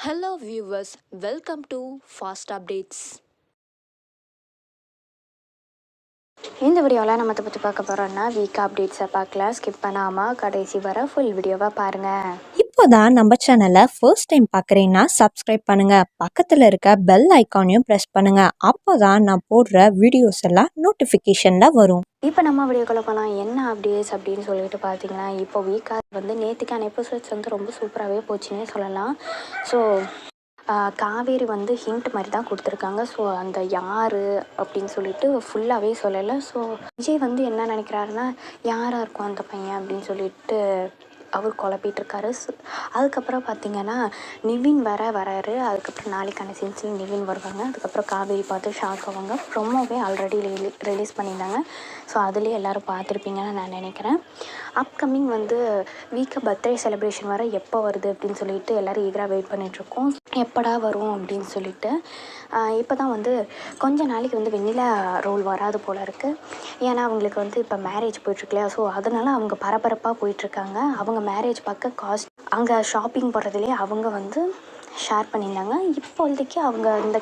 Hello viewers, welcome to Fast Updates. இந்த வீடியோவில் நம்ம பற்றி பார்க்க போகிறோம்னா வீக் அப்டேட்ஸை பார்க்கலாம். ஸ்கிப் பண்ணாமல் கடைசி வர ஃபுல் வீடியோவாக பாருங்கள். இப்போதான் நம்ம சேனலை ஃபர்ஸ்ட் டைம் பார்க்குறீங்கன்னா சப்ஸ்கிரைப் பண்ணுங்கள், பக்கத்தில் இருக்க பெல் ஐக்கானையும் ப்ரெஸ் பண்ணுங்கள். அப்போ தான் நான் போடுற வீடியோஸ் எல்லாம் நோட்டிஃபிகேஷனில் வரும். இப்போ நம்ம வீடியோக்குள்ள போகலாம். என்ன அப்டேட்ஸ் அப்படின்னு சொல்லிட்டு பார்த்தீங்கன்னா, இப்போ வீக்காக நேற்றுக்கான எபிசோட்ஸ் ரொம்ப சூப்பராகவே போச்சுன்னே சொல்லலாம். ஸோ காவேரி ஹிண்ட் மாதிரி தான் கொடுத்துருக்காங்க. ஸோ அந்த யார் அப்படின்னு சொல்லிட்டு ஃபுல்லாகவே சொல்லலை. ஸோ விஜய் என்ன நினைக்கிறாருன்னா, யாராக இருக்கும் அந்த பையன் அப்படின்னு சொல்லிட்டு அவர் குழப்பிகிட்ருக்காரு. அதுக்கப்புறம் பார்த்திங்கன்னா நிவின் வராரு. அதுக்கப்புறம் நாளைக்கான சீன்ஸில் நிவின் வருவாங்க. அதுக்கப்புறம் காவேரி பார்த்து ஷாக் ஆவாங்க. ப்ரொமோவே ஆல்ரெடி ரிலீஸ் பண்ணியிருந்தாங்க. ஸோ அதுலேயே எல்லோரும் பார்த்துருப்பீங்கன்னு நான் நினைக்கிறேன். அப்கமிங் வீக்கை பர்த்டே செலிப்ரேஷன் வர எப்போ வருது அப்படின்னு சொல்லிட்டு எல்லோரும் ஈகராக வெயிட் பண்ணிகிட்ருக்கோம். எப்படா வரும் அப்படின்னு சொல்லிட்டு. இப்போ தான் கொஞ்ச நாளைக்கு வெண்ணிலா ரோல் வராது போல் இருக்குது. ஏன்னா அவங்களுக்கு இப்போ மேரேஜ் போயிட்டுருக்கு இல்லையா. ஸோ அதனால் அவங்க பரபரப்பாக போயிட்டுருக்காங்க. அவங்க மேரேஜ் பார்க்க அங்கே ஷாப்பிங் போடுறதுலேயே அவங்க ஷேர் பண்ணியிருந்தாங்க. இப்போதைக்கு அவங்க இந்த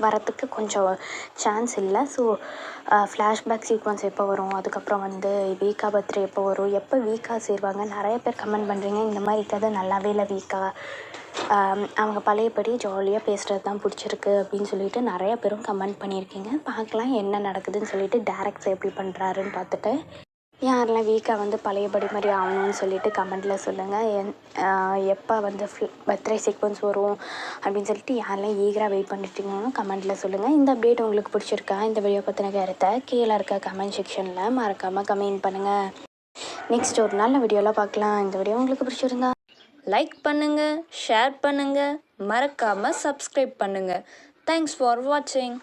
வரத்துக்கு கொஞ்சம் சான்ஸ் இல்லை. ஸோ ஃப்ளாஷ்பேக் சீக்வன்ஸ் எப்போ வரும், அதுக்கப்புறம் வீக்கா பர்த்டே எப்போ வரும், எப்போ வீக்காக சேருவாங்க. நிறைய பேர் கமெண்ட் பண்ணுறீங்க, இந்த மாதிரி கதை நல்லாவே இல்லை வீக்கா, அவங்க பழையபடி ஜாலியாக பேசுகிறது தான் பிடிச்சிருக்கு அப்படின்னு சொல்லிட்டு நிறைய பேரும் கமெண்ட் பண்ணியிருக்கீங்க. பார்க்கலாம் என்ன நடக்குதுன்னு சொல்லிட்டு டேரக்டர் எப்படி பண்ணுறாருன்னு பார்த்துட்டு. யாரெல்லாம் வீக்காக பழையபடி மாதிரி ஆகணும்னு சொல்லிட்டு கமெண்ட்டில் சொல்லுங்கள். எப்போ பர்த்டே சீக்வன்ஸ் வரும் அப்படின்னு சொல்லிட்டு யாரெல்லாம் ஈகராக வெயிட் பண்ணிட்டீங்கன்னு கமெண்ட்டில் சொல்லுங்கள். இந்த அப்டேட் உங்களுக்கு பிடிச்சிருக்கா? இந்த வீடியோ பற்றின கருத்தை கீழே இருக்க கமெண்ட் செக்ஷனில் மறக்காமல் கமெண்ட் பண்ணுங்கள். நெக்ஸ்ட் ஒரு நல்ல வீடியோவில் பார்க்கலாம். இந்த வீடியோ உங்களுக்கு பிடிச்சிருந்தா லைக் பண்ணுங்கள், ஷேர் பண்ணுங்கள், மறக்காமல் சப்ஸ்கிரைப் பண்ணுங்கள். தேங்க்ஸ் ஃபார் வாட்சிங்.